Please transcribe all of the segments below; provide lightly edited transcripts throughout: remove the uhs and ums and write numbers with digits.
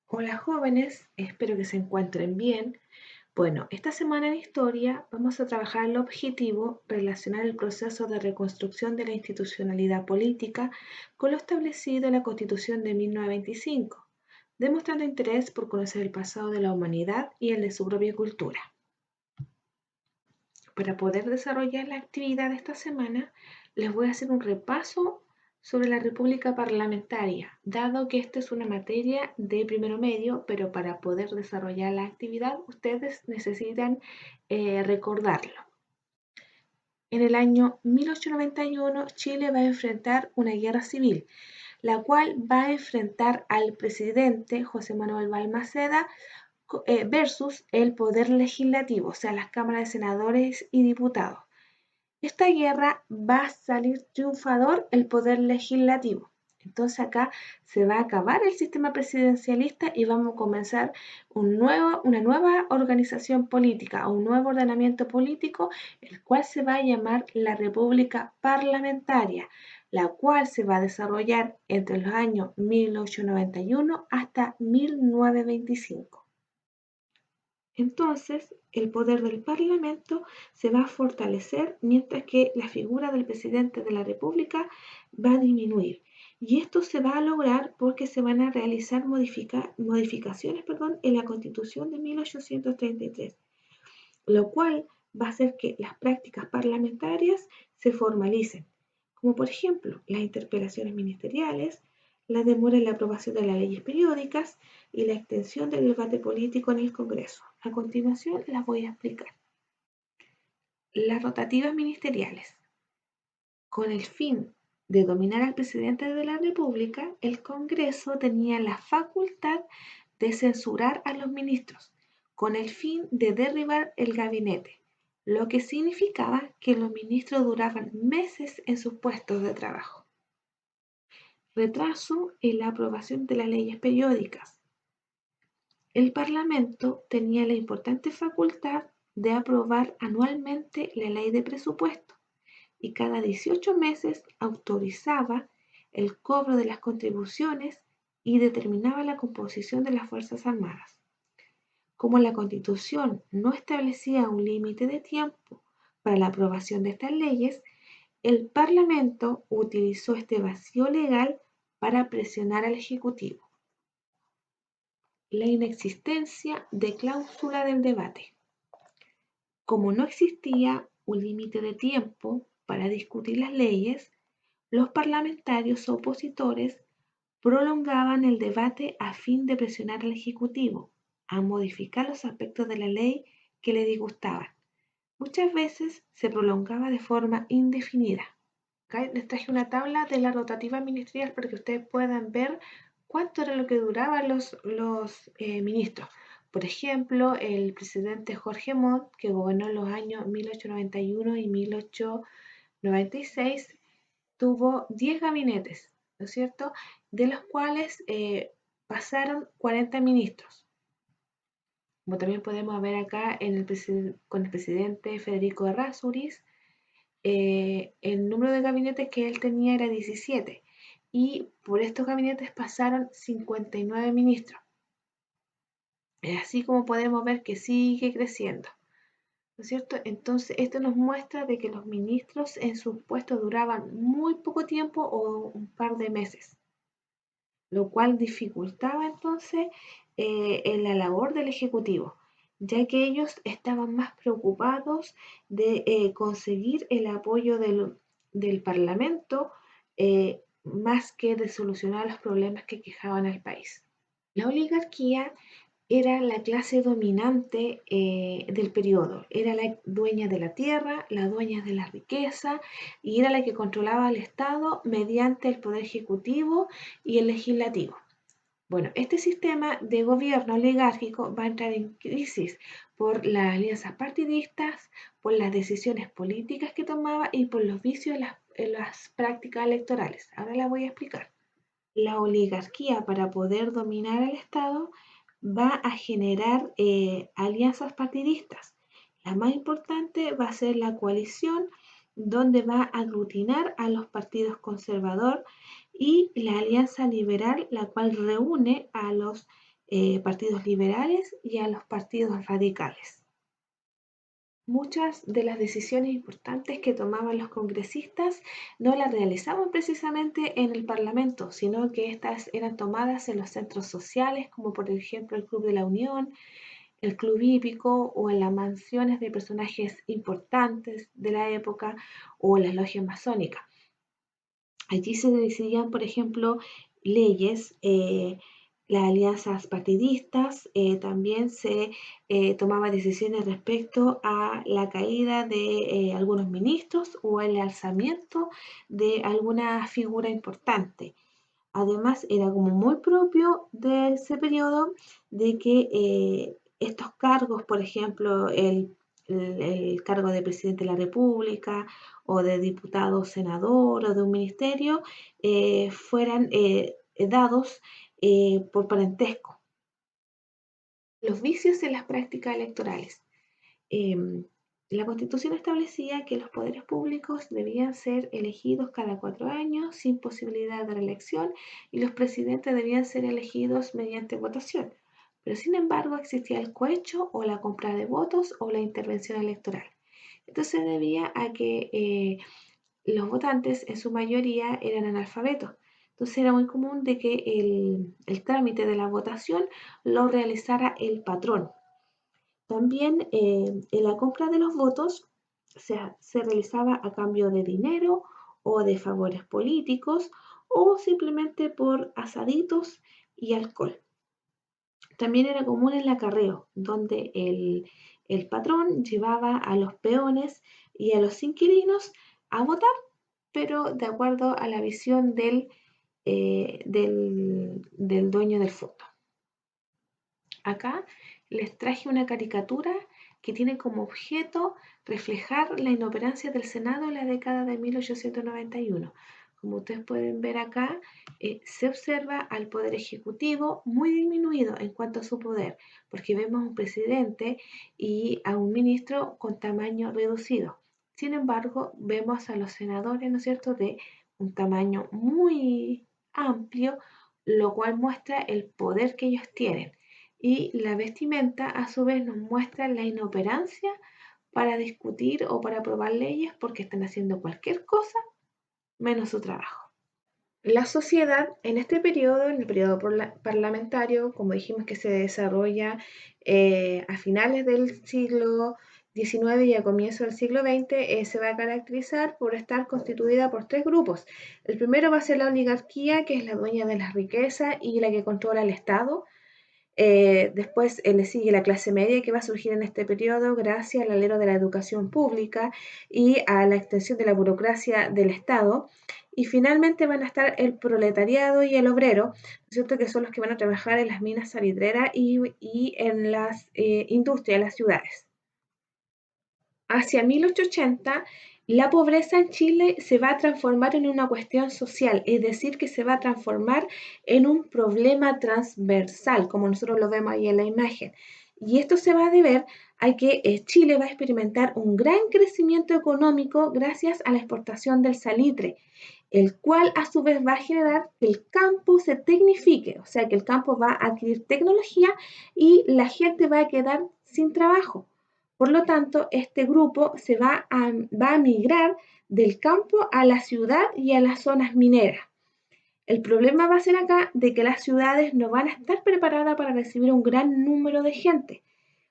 Hola jóvenes, espero que se encuentren bien. Bueno, esta semana en Historia vamos a trabajar el objetivo relacionar el proceso de reconstrucción de la institucionalidad política con lo establecido en la Constitución de 1925, demostrando interés por conocer el pasado de la humanidad y el de su propia cultura. Para poder desarrollar la actividad de esta semana, les voy a hacer un repaso sobre la República Parlamentaria, dado que esta es una materia de primero medio, pero para poder desarrollar la actividad ustedes necesitan recordarlo. En el año 1891, Chile va a enfrentar una guerra civil, la cual va a enfrentar al presidente José Manuel Balmaceda versus el poder legislativo, o sea, las cámaras de senadores y diputados. Esta guerra va a salir triunfador el poder legislativo. Entonces acá se va a acabar el sistema presidencialista y vamos a comenzar una nueva organización política o un nuevo ordenamiento político, el cual se va a llamar la República Parlamentaria, la cual se va a desarrollar entre los años 1891 hasta 1925. Entonces, el poder del Parlamento se va a fortalecer mientras que la figura del presidente de la República va a disminuir. Y esto se va a lograr porque se van a realizar modificaciones en la Constitución de 1833, lo cual va a hacer que las prácticas parlamentarias se formalicen, como por ejemplo las interpelaciones ministeriales, la demora en la aprobación de las leyes periódicas y la extensión del debate político en el Congreso. A continuación las voy a explicar. Las rotativas ministeriales. Con el fin de dominar al presidente de la República, el Congreso tenía la facultad de censurar a los ministros, con el fin de derribar el gabinete, lo que significaba que los ministros duraban meses en sus puestos de trabajo. Retraso en la aprobación de las leyes periódicas. El Parlamento tenía la importante facultad de aprobar anualmente la ley de presupuesto y cada 18 meses autorizaba el cobro de las contribuciones y determinaba la composición de las Fuerzas Armadas. Como la Constitución no establecía un límite de tiempo para la aprobación de estas leyes, el Parlamento utilizó este vacío legal para presionar al Ejecutivo. La inexistencia de cláusula del debate. Como no existía un límite de tiempo para discutir las leyes, los parlamentarios opositores prolongaban el debate a fin de presionar al Ejecutivo a modificar los aspectos de la ley que le disgustaban. Muchas veces se prolongaba de forma indefinida. Acá les traje una tabla de la rotativa ministerial para que ustedes puedan ver cuánto era lo que duraban los ministros. Por ejemplo, el presidente Jorge Montt, que gobernó en los años 1891 y 1896, tuvo 10 gabinetes, ¿no es cierto? De los cuales pasaron 40 ministros. Como también podemos ver acá con el presidente Federico Errázuriz, el número de gabinetes que él tenía era 17 y por estos gabinetes pasaron 59 ministros. Así como podemos ver que sigue creciendo, ¿no es cierto? Entonces, esto nos muestra de que los ministros en sus puestos duraban muy poco tiempo o un par de meses, lo cual dificultaba entonces en la labor del Ejecutivo, ya que ellos estaban más preocupados de conseguir el apoyo del Parlamento más que de solucionar los problemas que quejaban al país. La oligarquía era la clase dominante del periodo, era la dueña de la tierra, la dueña de la riqueza y era la que controlaba el Estado mediante el poder ejecutivo y el legislativo. Bueno, este sistema de gobierno oligárquico va a entrar en crisis por las alianzas partidistas, por las decisiones políticas que tomaba y por los vicios en las prácticas electorales. Ahora la voy a explicar. La oligarquía, para poder dominar al Estado, va a generar alianzas partidistas. La más importante va a ser la coalición, donde va a aglutinar a los partidos conservador y la alianza liberal, la cual reúne a los partidos liberales y a los partidos radicales. Muchas de las decisiones importantes que tomaban los congresistas no las realizaban precisamente en el Parlamento, sino que estas eran tomadas en los centros sociales, como por ejemplo el Club de la Unión, el Club Hípico o en las mansiones de personajes importantes de la época o en las logias masónicas. Allí se decidían, por ejemplo, leyes, las alianzas partidistas, también se tomaban decisiones respecto a la caída de algunos ministros o el alzamiento de alguna figura importante. Además, era como muy propio de ese periodo de que estos cargos, por ejemplo, el cargo de presidente de la República o de diputado, senador o de un ministerio, fueran dados por parentesco. Los vicios en las prácticas electorales. La Constitución establecía que los poderes públicos debían ser elegidos cada 4 años sin posibilidad de reelección y los presidentes debían ser elegidos mediante votación. Pero sin embargo existía el cohecho o la compra de votos o la intervención electoral. Esto se debía a que los votantes en su mayoría eran analfabetos. Entonces era muy común de que el trámite de la votación lo realizara el patrón. También en la compra de los votos se realizaba a cambio de dinero o de favores políticos o simplemente por asaditos y alcohol. También era común el acarreo, donde el patrón llevaba a los peones y a los inquilinos a votar, pero de acuerdo a la visión del dueño del fondo. Acá les traje una caricatura que tiene como objeto reflejar la inoperancia del Senado en la década de 1891. Como ustedes pueden ver acá, se observa al Poder Ejecutivo muy disminuido en cuanto a su poder, porque vemos a un presidente y a un ministro con tamaño reducido. Sin embargo, vemos a los senadores, ¿no es cierto?, de un tamaño muy amplio, lo cual muestra el poder que ellos tienen. Y la vestimenta a su vez nos muestra la inoperancia para discutir o para aprobar leyes porque están haciendo cualquier cosa menos su trabajo. La sociedad en este periodo, en el periodo parlamentario, como dijimos que se desarrolla a finales del siglo XIX y a comienzos del siglo XX, se va a caracterizar por estar constituida por 3 grupos. El primero va a ser la oligarquía, que es la dueña de las riquezas y la que controla el Estado. Después le sigue la clase media que va a surgir en este periodo gracias al alero de la educación pública y a la extensión de la burocracia del Estado. Y finalmente van a estar el proletariado y el obrero, ¿cierto?, que son los que van a trabajar en las minas salitreras y en las industrias, en las ciudades. Hacia 1880, la pobreza en Chile se va a transformar en una cuestión social, es decir, que se va a transformar en un problema transversal, como nosotros lo vemos ahí en la imagen. Y esto se va a deber a que Chile va a experimentar un gran crecimiento económico gracias a la exportación del salitre, el cual a su vez va a generar que el campo se tecnifique, o sea, que el campo va a adquirir tecnología y la gente va a quedar sin trabajo. Por lo tanto, este grupo va a migrar del campo a la ciudad y a las zonas mineras. El problema va a ser acá de que las ciudades no van a estar preparadas para recibir un gran número de gente,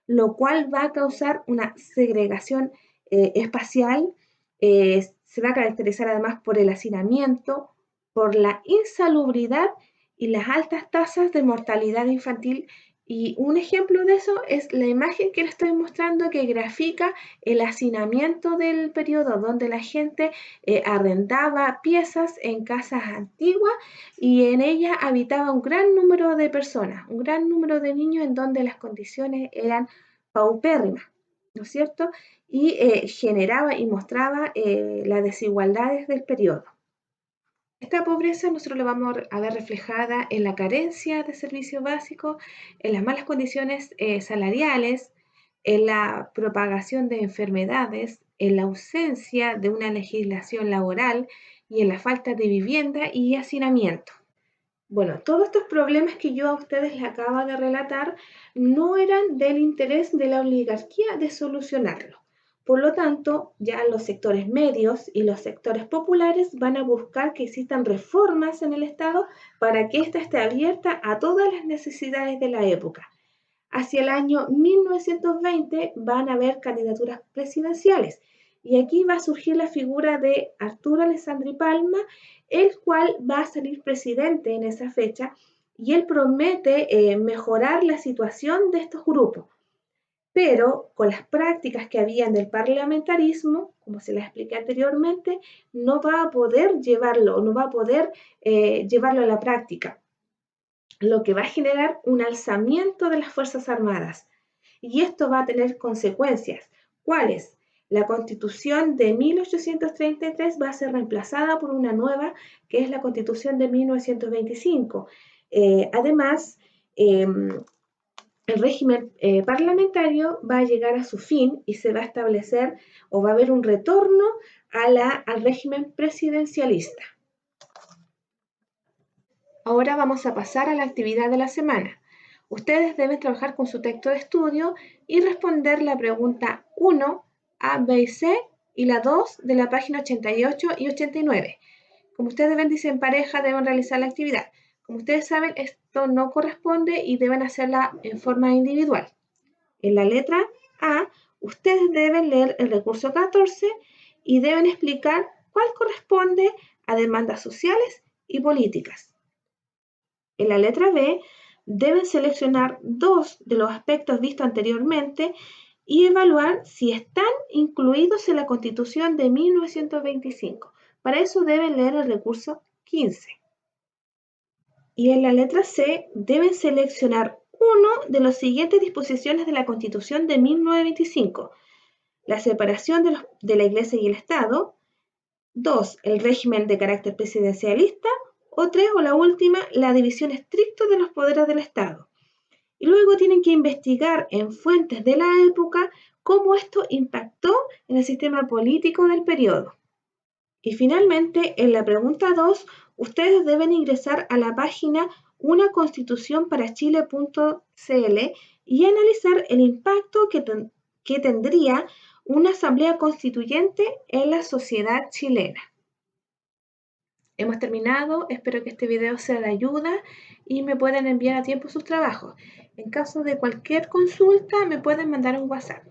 lo cual va a causar una segregación espacial. Se va a caracterizar además por el hacinamiento, por la insalubridad y las altas tasas de mortalidad infantil. Y un ejemplo de eso es la imagen que les estoy mostrando que grafica el hacinamiento del periodo donde la gente arrendaba piezas en casas antiguas y en ellas habitaba un gran número de personas, un gran número de niños en donde las condiciones eran paupérrimas, ¿no es cierto? Y generaba y mostraba las desigualdades del periodo. Esta pobreza nosotros la vamos a ver reflejada en la carencia de servicios básicos, en las malas condiciones salariales, en la propagación de enfermedades, en la ausencia de una legislación laboral y en la falta de vivienda y hacinamiento. Bueno, todos estos problemas que yo a ustedes les acabo de relatar no eran del interés de la oligarquía de solucionarlo. Por lo tanto, ya los sectores medios y los sectores populares van a buscar que existan reformas en el Estado para que ésta esté abierta a todas las necesidades de la época. Hacia el año 1920 van a haber candidaturas presidenciales y aquí va a surgir la figura de Arturo Alessandri Palma, el cual va a salir presidente en esa fecha y él promete mejorar la situación de estos grupos, pero con las prácticas que habían del parlamentarismo, como se les expliqué anteriormente, no va a poder llevarlo, no va a poder llevarlo a la práctica, lo que va a generar un alzamiento de las Fuerzas Armadas. Y esto va a tener consecuencias. ¿Cuáles? La Constitución de 1833 va a ser reemplazada por una nueva, que es la Constitución de 1925. Además, el régimen parlamentario va a llegar a su fin y se va a establecer o va a haber un retorno al régimen presidencialista. Ahora vamos a pasar a la actividad de la semana. Ustedes deben trabajar con su texto de estudio y responder la pregunta 1, A, B y C y la 2 de la página 88 y 89. Como ustedes ven, dice en pareja, deben realizar la actividad. Como ustedes saben, esto no corresponde y deben hacerla en forma individual. En la letra A, ustedes deben leer el recurso 14 y deben explicar cuál corresponde a demandas sociales y políticas. En la letra B, deben seleccionar dos de los aspectos vistos anteriormente y evaluar si están incluidos en la Constitución de 1925. Para eso deben leer el recurso 15. Y en la letra C, deben seleccionar uno de las siguientes disposiciones de la Constitución de 1925. La separación de la Iglesia y el Estado. 2. El régimen de carácter presidencialista. O 3, o la última, la división estricta de los poderes del Estado. Y luego tienen que investigar en fuentes de la época cómo esto impactó en el sistema político del periodo. Y finalmente, en la pregunta 2, ustedes deben ingresar a la página unaconstitucionparachile.cl y analizar el impacto que tendría una asamblea constituyente en la sociedad chilena. Hemos terminado, espero que este video sea de ayuda y me pueden enviar a tiempo sus trabajos. En caso de cualquier consulta me pueden mandar un WhatsApp.